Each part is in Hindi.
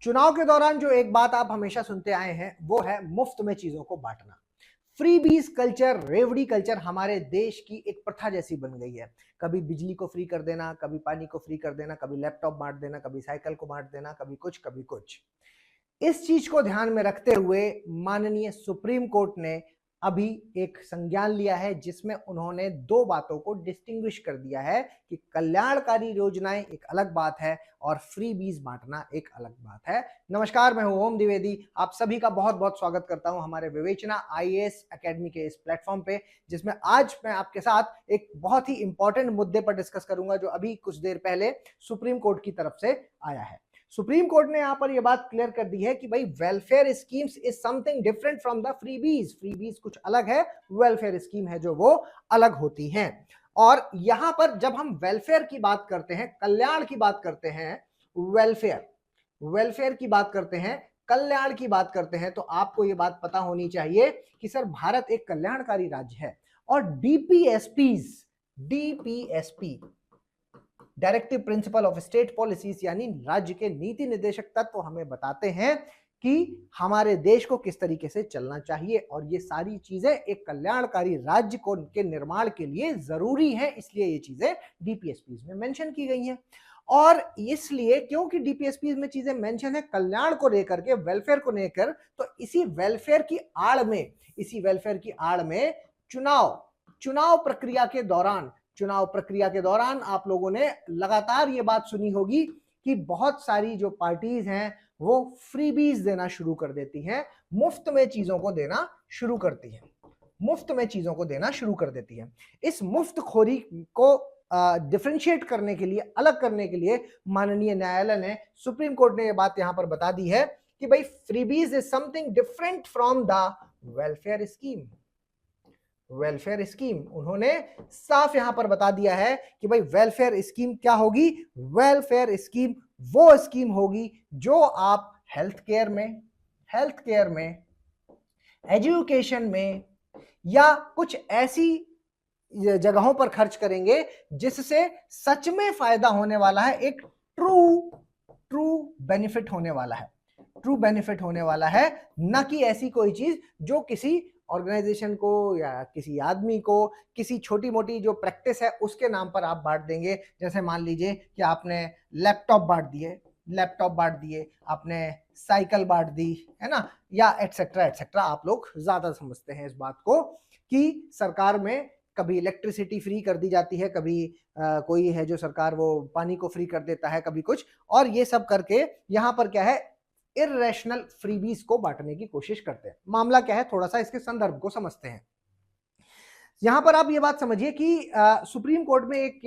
चुनाव के दौरान जो एक बात आप हमेशा सुनते आए हैं वो है मुफ्त में चीजों को बांटना। फ्रीबीज कल्चर, रेवड़ी कल्चर हमारे देश की एक प्रथा जैसी बन गई है। कभी बिजली को फ्री कर देना, कभी पानी को फ्री कर देना, कभी लैपटॉप बांट देना, कभी साइकिल को बांट देना, कभी कुछ कभी कुछ। इस चीज को ध्यान में रखते हुए माननीय सुप्रीम कोर्ट ने अभी एक संज्ञान लिया है जिसमें उन्होंने दो बातों को डिस्टिंग्विश कर दिया है कि कल्याणकारी योजनाएं एक अलग बात है और फ्री बीज बांटना एक अलग बात है। नमस्कार, मैं हूं ओम द्विवेदी। आप सभी का बहुत बहुत स्वागत करता हूं हमारे विवेचना आईएएस एकेडमी के इस प्लेटफॉर्म पे, जिसमें आज मैं आपके साथ एक बहुत ही इंपॉर्टेंट मुद्दे पर डिस्कस करूंगा जो अभी कुछ देर पहले सुप्रीम कोर्ट की तरफ से आया है। सुप्रीम कोर्ट ने यहां पर यह बात क्लियर कर दी है कि भाई welfare schemes is something different from the freebies. Freebies कुछ अलग है, वेलफेयर स्कीम है जो वो अलग होती हैं। और यहां पर जब हम वेलफेयर की बात करते हैं, कल्याण की बात करते हैं, वेलफेयर की बात करते हैं, कल्याण की बात करते हैं, तो आपको यह बात पता होनी चाहिए कि सर भारत एक कल्याणकारी राज्य है और DPSP directive principle of state policies यानी राज्य के नीति निर्देशक तत्व हमें बताते हैं कि हमारे देश को किस तरीके से चलना चाहिए और ये सारी चीजें एक कल्याणकारी राज्य को के निर्माण के लिए जरूरी है। इसलिए ये चीजें डीपीएसपी में मेंशन की गई हैं। और इसलिए क्योंकि डीपीएसपी में चीजें मेंशन है कल्याण को लेकर के, वेलफेयर को लेकर, तो इसी वेलफेयर की आड़ में चुनाव प्रक्रिया के दौरान आप लोगों ने लगातार ये बात सुनी होगी कि बहुत सारी जो पार्टीज हैं वो फ्रीबीज देना शुरू कर देती हैं, मुफ्त में चीजों को देना शुरू कर देती हैं। इस मुफ्तखोरी को डिफरेंशिएट करने के लिए, अलग करने के लिए माननीय न्यायालय ने, सुप्रीम कोर्ट ने यह बात यहां पर बता दी है कि भाई freebies is something different from the welfare scheme. उन्होंने साफ यहां पर बता दिया है कि भाई वेलफेयर स्कीम क्या होगी। वेलफेयर स्कीम वो स्कीम होगी जो आप हेल्थ केयर में, एजुकेशन में या कुछ ऐसी जगहों पर खर्च करेंगे जिससे सच में फायदा होने वाला है, एक ट्रू बेनिफिट होने वाला है, न कि ऐसी कोई चीज जो किसी ऑर्गेनाइजेशन को या किसी आदमी को किसी छोटी मोटी जो प्रैक्टिस है उसके नाम पर आप बांट देंगे। जैसे मान लीजिए कि आपने लैपटॉप बांट दिए, आपने साइकिल बांट दी, है ना, या एटसेट्रा। आप लोग ज्यादा समझते हैं इस बात को कि सरकार में कभी इलेक्ट्रिसिटी फ्री कर दी जाती है, कभी कोई है जो सरकार वो पानी को फ्री कर देता है, कभी कुछ, और ये सब करके यहाँ पर क्या है, इर्रेशनल फ्रीबीज को बांटने की कोशिश करते हैं। मामला क्या है, थोड़ा सा इसके संदर्भ को समझते हैं। यहां पर आप ये बात समझिए कि सुप्रीम कोर्ट में एक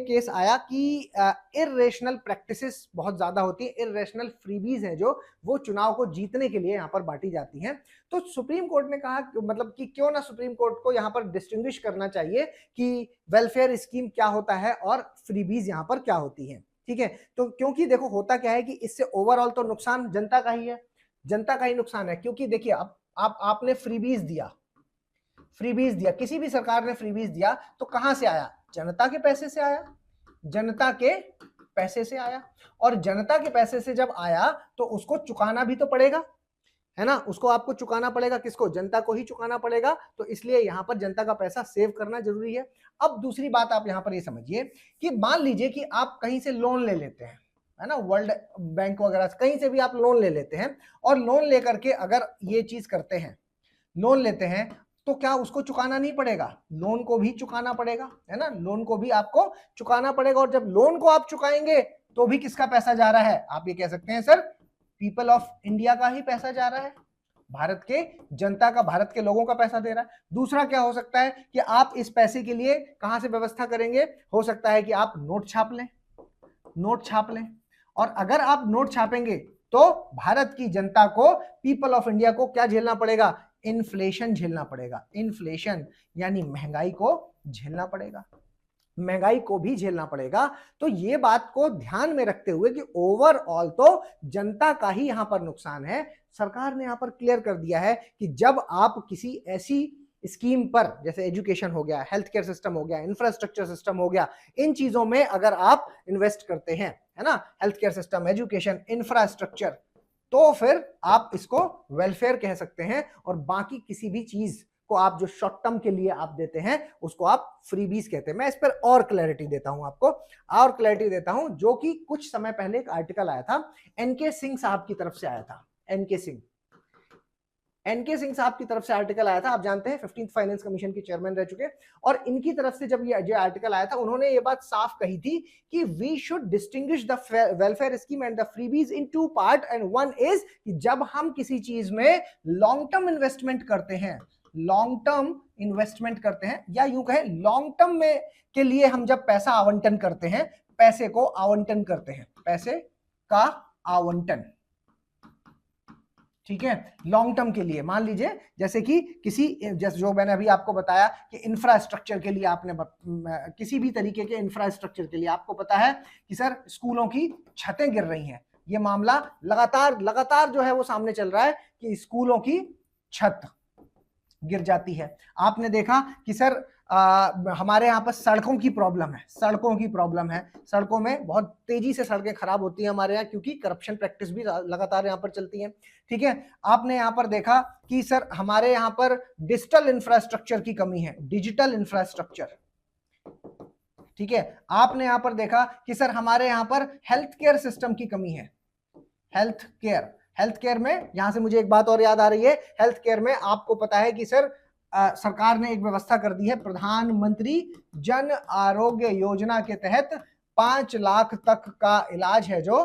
केस आया कि इर्रेशनल प्रैक्टिसेस बहुत ज्यादा होती है, इर्रेशनल फ्रीबीज हैं जो वो चुनाव को जीतने के लिए यहां पर बांटी जाती हैं। तो सुप्रीम कोर्ट ने कहा मतलब कि क्यों ना सुप्रीम कोर्ट को यहां पर डिस्टिंग्विश करना चाहिए कि वेलफेयर स्कीम क्या होता है और फ्रीबीज यहां पर क्या होती है। ठीक है, तो क्योंकि देखो होता क्या है कि इससे ओवरऑल तो नुकसान जनता का ही नुकसान है। क्योंकि देखिए अब आपने फ्रीबीज दिया, किसी भी सरकार ने फ्रीबीज दिया तो कहां से आया, जनता के पैसे से आया। और जनता के पैसे से जब आया तो उसको चुकाना भी तो पड़ेगा, है ना, उसको आपको चुकाना पड़ेगा। किसको? जनता को ही चुकाना पड़ेगा। तो इसलिए यहां पर जनता का पैसा सेव करना जरूरी है। अब दूसरी बात आप यहां पर ये समझिए कि मान लीजिए कि आप कहीं से लोन ले लेते हैं, है ना, वर्ल्ड बैंक वगैरह कहीं से भी आप लोन ले लेते हैं, और लोन लेकर के अगर ये चीज करते हैं, लोन लेते हैं, तो क्या उसको चुकाना नहीं पड़ेगा? लोन को भी चुकाना पड़ेगा, है ना, लोन को भी आपको चुकाना पड़ेगा। और जब लोन को आप चुकाएंगे तो भी किसका पैसा जा रहा है? आप ये कह सकते हैं सर पीपल ऑफ इंडिया का ही पैसा जा रहा है, भारत के जनता का, भारत के लोगों का पैसा दे रहा है। दूसरा क्या हो सकता है कि आप इस पैसे के लिए कहां से व्यवस्था करेंगे? हो सकता है कि आप नोट छाप लें, और अगर आप नोट छापेंगे तो भारत की जनता को, पीपल ऑफ इंडिया को क्या झेलना पड़ेगा? इन्फ्लेशन झेलना पड़ेगा। इन्फ्लेशन यानी महंगाई को भी झेलना पड़ेगा। तो ये बात को ध्यान में रखते हुए कि ओवरऑल तो जनता का ही यहां पर नुकसान है, सरकार ने यहां पर क्लियर कर दिया है कि जब आप किसी ऐसी स्कीम पर, जैसे एजुकेशन हो गया, हेल्थ केयर सिस्टम हो गया, इंफ्रास्ट्रक्चर सिस्टम हो गया, इन चीजों में अगर आप इन्वेस्ट करते हैं, है ना, health care system, education, infrastructure, तो फिर आप इसको वेलफेयर कह सकते हैं। और बाकी किसी भी चीज को आप जो शॉर्ट टर्म के लिए आप देते हैं उसको आप फ्रीबीज कहते हैं। मैं इस पर और क्लैरिटी देता हूं आपको, और क्लैरिटी देता हूं, जो कि कुछ समय पहले एक आर्टिकल आया था, एनके सिंह साहब की तरफ से आया था। एनके सिंह साहब की तरफ से आर्टिकल आया था। आप जानते हैं 15th फाइनेंस कमीशन के चेयरमैन रह चुके, और इनकी तरफ से जब ये आर्टिकल आया था, उन्होंने ये बात साफ कही थी कि we should distinguish the welfare scheme and the freebies in two part, and one is कि जब हम किसी चीज में लॉन्ग टर्म इन्वेस्टमेंट करते हैं, लॉन्ग टर्म इन्वेस्टमेंट करते हैं, या यूं कहें लॉन्ग टर्म में के लिए हम जब पैसा आवंटन करते हैं, पैसे को आवंटन करते हैं, पैसे का आवंटन, ठीक है, लॉन्ग टर्म के लिए। मान लीजिए जैसे कि जैसे जो मैंने अभी आपको बताया कि इंफ्रास्ट्रक्चर के लिए, आपने किसी भी तरीके के इंफ्रास्ट्रक्चर के लिए आपको पता है कि सर स्कूलों की छतें गिर रही हैं, ये मामला लगातार जो है वो सामने चल रहा है कि स्कूलों की छत गिर जाती है। आपने देखा कि सर हमारे यहाँ पर सड़कों की प्रॉब्लम है, सड़कों में बहुत तेजी से सड़कें खराब होती हैं हमारे यहाँ, क्योंकि करप्शन प्रैक्टिस भी लगातार यहाँ पर चलती है, ठीक है। आपने यहाँ पर देखा कि सर हमारे यहाँ पर डिजिटल इंफ्रास्ट्रक्चर की कमी है, डिजिटल इंफ्रास्ट्रक्चर, ठीक है। आपने यहाँ पर देखा कि सर हमारे यहाँ पर हेल्थ केयर सिस्टम की कमी है, हेल्थ केयर में, यहां से मुझे एक बात और याद आ रही है, हेल्थ केयर में आपको पता है कि सर सरकार ने एक व्यवस्था कर दी है, प्रधानमंत्री जन आरोग्य योजना के तहत 5 लाख तक का इलाज है जो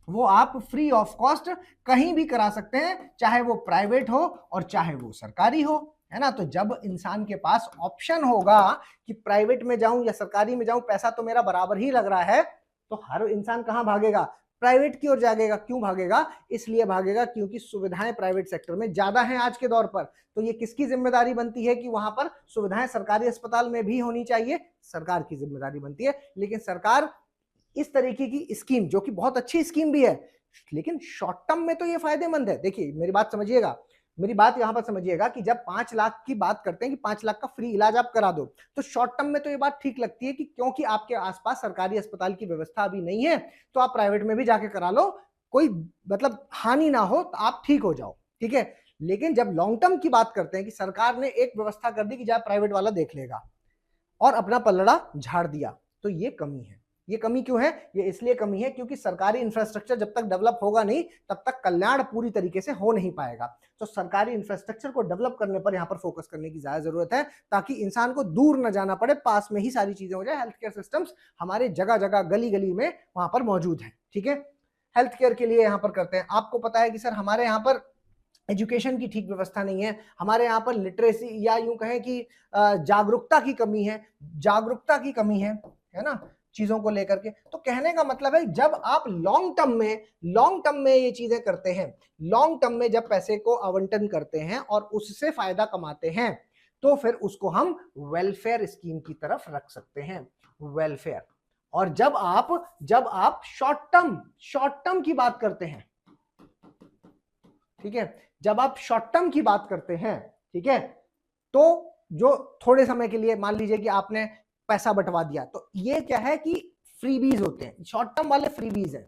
वो आप फ्री ऑफ कॉस्ट कहीं भी करा सकते हैं, चाहे वो प्राइवेट हो और चाहे वो सरकारी हो, है ना। तो जब इंसान के पास ऑप्शन होगा कि प्राइवेट में जाऊं या सरकारी में जाऊं, पैसा तो मेरा बराबर ही लग रहा है, तो हर इंसान कहां भागेगा, प्राइवेट की ओर जाएगा। क्यों भागेगा, इसलिए भागेगा क्योंकि सुविधाएं प्राइवेट सेक्टर में ज्यादा हैं आज के दौर पर। तो ये किसकी जिम्मेदारी बनती है कि वहां पर सुविधाएं सरकारी अस्पताल में भी होनी चाहिए, सरकार की जिम्मेदारी बनती है। लेकिन सरकार इस तरीके की स्कीम, जो कि बहुत अच्छी स्कीम भी है, लेकिन शॉर्ट टर्म में तो ये फायदेमंद है। देखिए मेरी बात यहां पर समझिएगा कि जब 5 लाख की बात करते हैं कि 5 लाख का फ्री इलाज आप करा दो, तो शॉर्ट टर्म में तो ये बात ठीक लगती है कि क्योंकि आपके आसपास सरकारी अस्पताल की व्यवस्था अभी नहीं है, तो आप प्राइवेट में भी जाके करा लो, कोई मतलब हानि ना हो, तो आप ठीक हो जाओ, ठीक है। लेकिन जब लॉन्ग टर्म की बात करते हैं कि सरकार ने एक व्यवस्था कर दी कि जब प्राइवेट वाला देख लेगा और अपना पल्लड़ा झाड़ दिया, तो ये कमी है। ये कमी क्यों है, ये इसलिए कमी है क्योंकि सरकारी इंफ्रास्ट्रक्चर जब तक डेवलप होगा नहीं, तब तक कल्याण पूरी तरीके से हो नहीं पाएगा। तो सरकारी इंफ्रास्ट्रक्चर को डेवलप करने पर यहाँ पर फोकस करने की ज्यादा जरूरत है, ताकि इंसान को दूर न जाना पड़े, पास में ही सारी चीजें हो जाए। हेल्थ केयर सिस्टम्स हमारे जगह जगह, गली गली में वहां पर मौजूद है, ठीक है। हेल्थ केयर के लिए यहाँ पर करते हैं। आपको पता है कि सर हमारे यहाँ पर एजुकेशन की ठीक व्यवस्था नहीं है, हमारे यहाँ पर लिटरेसी या यूं कहें कि जागरूकता की कमी है ना, चीजों को लेकर के। तो कहने का मतलब है जब आप लॉन्ग टर्म में ये चीजें करते हैं, लॉन्ग टर्म में जब पैसे को आवंटन करते हैं और उससे फायदा कमाते हैं, तो फिर उसको हम वेलफेयर स्कीम की तरफ रख सकते हैं, वेलफेयर। और जब आप शॉर्ट टर्म की बात करते हैं, ठीक है, जब आप शॉर्ट टर्म की बात करते हैं, ठीक है, तो जो थोड़े समय के लिए, मान लीजिए कि आपने पैसा बंटवा दिया, तो ये क्या है कि फ्रीबीज होते हैं, शॉर्ट टर्म वाले फ्रीबीज हैं।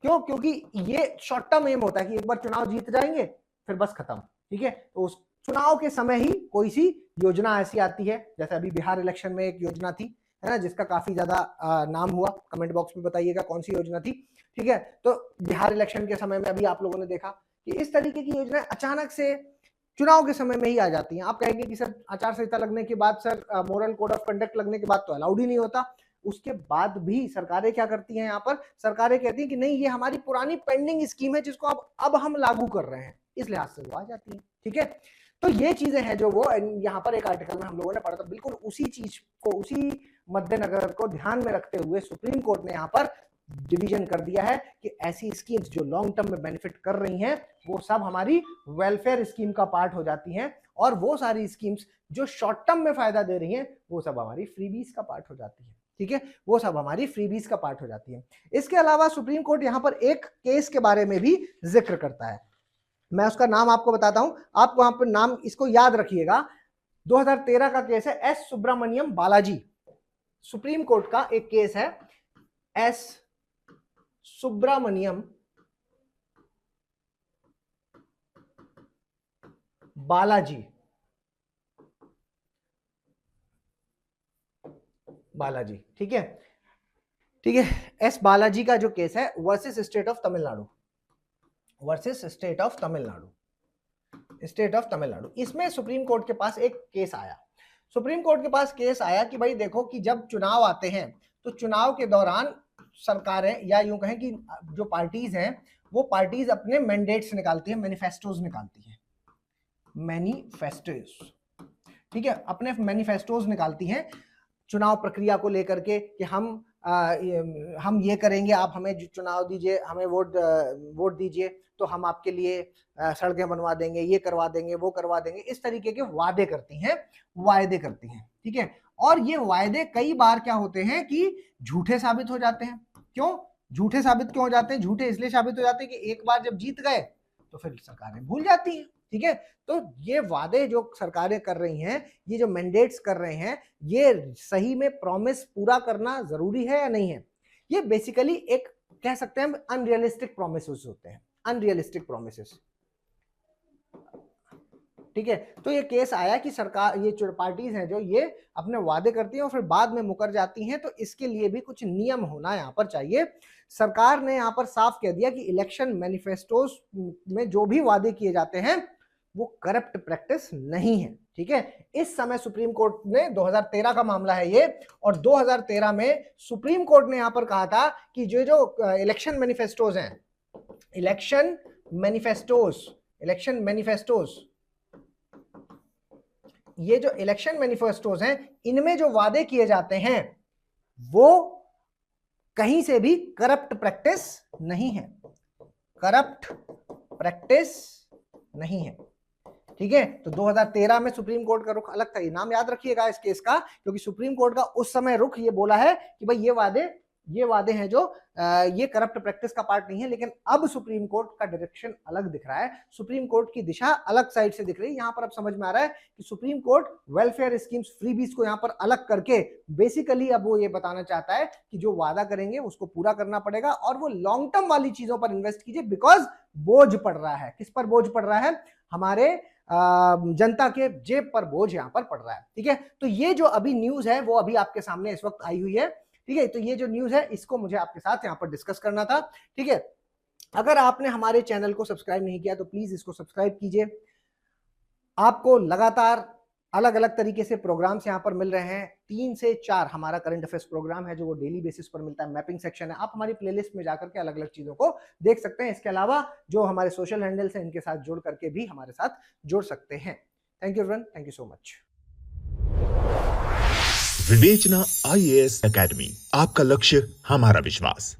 क्यों, क्योंकि ये शॉर्ट टर्म एम होता है कि एक बार चुनाव जीत जाएंगे फिर बस खत्म, ठीक है। तो उस चुनाव के समय ही कोई सी योजना ऐसी आती है, जैसे अभी बिहार इलेक्शन में एक योजना थी, है ना, जिसका काफी ज्यादा नाम हुआ, कमेंट बॉक्स में बताइएगा कौन सी योजना थी, ठीक है। तो बिहार इलेक्शन के समय में अभी आप लोगों ने देखा कि इस तरीके की योजनाएं अचानक से चुनाव के समय में ही आ जाती हैं। आप कहेंगे कि सर आचार संहिता लगने के बाद, sir moral code of conduct लगने के बाद तो अलाउड ही नहीं होता। उसके बाद भी सरकारें क्या करती हैं, यहाँ पर सरकारें कहती हैं कि नहीं, ये हमारी पुरानी पेंडिंग स्कीम है जिसको अब हम लागू कर रहे हैं, इस लिहाज से वो आ जाती है, ठीक है। तो ये चीजें हैं जो वो यहाँ पर एक आर्टिकल में हम लोगों ने पढ़ा था। बिल्कुल उसी चीज को, उसी मद्देनजर को ध्यान में रखते हुए सुप्रीम कोर्ट ने यहाँ पर डिवीजन कर दिया है कि ऐसी स्कीम्स जो लॉन्ग टर्म में बेनिफिट कर रही हैं, वो सब हमारी वेलफेयर स्कीम का पार्ट हो जाती हैं, और वो सारी स्कीम्स जो शॉर्ट टर्म में फायदा दे रही हैं, वो सब हमारी फ्रीबीज का पार्ट हो जाती है, ठीक है, वो सब हमारी फ्रीबीज का पार्ट हो जाती है। इसके अलावा सुप्रीम कोर्ट यहां पर एक केस के बारे में भी जिक्र करता है, मैं उसका नाम आपको बताता हूं, आप वहां पर नाम इसको याद रखिएगा, 2013 का केस है S Subramaniam Balaji, Supreme Court का एक केस है एस सुब्रमण्यम बालाजी, ठीक है, ठीक है। एस बालाजी का जो केस है versus state of Tamil Nadu, versus state of Tamil Nadu, state of Tamil Nadu. इसमें सुप्रीम कोर्ट के पास एक केस आया, सुप्रीम कोर्ट के पास केस आया कि भाई देखो कि जब चुनाव आते हैं तो चुनाव के दौरान सरकारें या यूं कहें कि जो पार्टीज हैं वो पार्टीज अपने मैंडेट्स निकालती हैं, मैनिफेस्टोज निकालती हैं, मैनिफेस्टोज, ठीक है, अपने मैनिफेस्टोज निकालती हैं चुनाव प्रक्रिया को लेकर के कि हम ये करेंगे, आप हमें चुनाव दीजिए, हमें वोट दीजिए तो हम आपके लिए सड़कें बनवा देंगे, ये करवा देंगे, वो करवा देंगे, इस तरीके के वादे करती हैं, ठीक है। और ये वायदे कई बार क्या होते हैं कि झूठे साबित हो जाते हैं। क्यों झूठे साबित क्यों हो जाते हैं? झूठे इसलिए साबित हो जाते हैं कि एक बार जब जीत गए तो फिर सरकारें भूल जाती हैं, ठीक है। तो ये वादे जो सरकारें कर रही हैं, ये जो मैंडेट्स कर रहे हैं, ये सही में प्रॉमिस पूरा करना जरूरी है या नहीं है? ये बेसिकली एक कह सकते हैं अनरियलिस्टिक प्रोमिसेस होते हैं, अनरियलिस्टिक प्रोमिसेस, ठीक है। तो ये केस आया कि सरकार, ये जो पार्टीज हैं जो ये अपने वादे करती हैं और फिर बाद में मुकर जाती हैं, तो इसके लिए भी कुछ नियम होना यहाँ पर चाहिए। सरकार ने यहाँ पर साफ कह दिया कि इलेक्शन मैनिफेस्टोस में जो भी वादे किए जाते हैं वो करप्ट प्रैक्टिस नहीं है, ठीक है। इस समय सुप्रीम कोर्ट ने 2013 का मामला है ये, और 2013 में सुप्रीम कोर्ट ने यहां पर कहा था कि जो इलेक्शन मैनिफेस्टोज हैं, इलेक्शन मैनिफेस्टोज, ये जो इलेक्शन मैनिफेस्टोज हैं, इनमें जो वादे किए जाते हैं वो कहीं से भी करप्ट प्रैक्टिस नहीं है, करप्ट प्रैक्टिस नहीं है, ठीक है। तो 2013 में सुप्रीम कोर्ट का रुख अलग था, ये नाम याद रखिएगा इस केस का, क्योंकि सुप्रीम कोर्ट का उस समय रुख ये बोला है कि भाई ये वादे हैं जो ये करप्ट प्रैक्टिस का पार्ट नहीं है। लेकिन अब सुप्रीम कोर्ट का डायरेक्शन अलग दिख रहा है, सुप्रीम कोर्ट की दिशा अलग साइड से दिख रही है। यहां पर अब समझ में आ रहा है कि supreme court welfare schemes, freebies को यहां पर अलग करके बेसिकली अब वो ये बताना चाहता है कि जो वादा करेंगे उसको पूरा करना पड़ेगा और वो लॉन्ग टर्म वाली चीजों पर इन्वेस्ट कीजिए, बिकॉज बोझ पड़ रहा है। किस पर बोझ पड़ रहा है? हमारे जनता के जेब पर बोझ यहां पर पड़ रहा है, ठीक है। तो ये जो अभी न्यूज है वो अभी आपके सामने इस वक्त आई हुई है, ठीक है। तो ये जो न्यूज है इसको मुझे आपके साथ यहां पर डिस्कस करना था, ठीक है। अगर आपने हमारे चैनल को सब्सक्राइब नहीं किया तो प्लीज इसको सब्सक्राइब कीजिए। आपको लगातार अलग अलग तरीके से प्रोग्राम्स यहाँ पर मिल रहे हैं, 3 से 4 हमारा करंट अफेयर्स प्रोग्राम है जो वो डेली बेसिस पर मिलता है, मैपिंग सेक्शन है, आप हमारी प्लेलिस्ट में जाकर के अलग अलग चीजों को देख सकते हैं। इसके अलावा जो हमारे सोशल हैंडल्स हैं इनके साथ जुड़ करके भी हमारे साथ जुड़ सकते हैं। Thank you everyone, thank you so much. विवेचना IAS एकेडमी, आपका लक्ष्य हमारा विश्वास।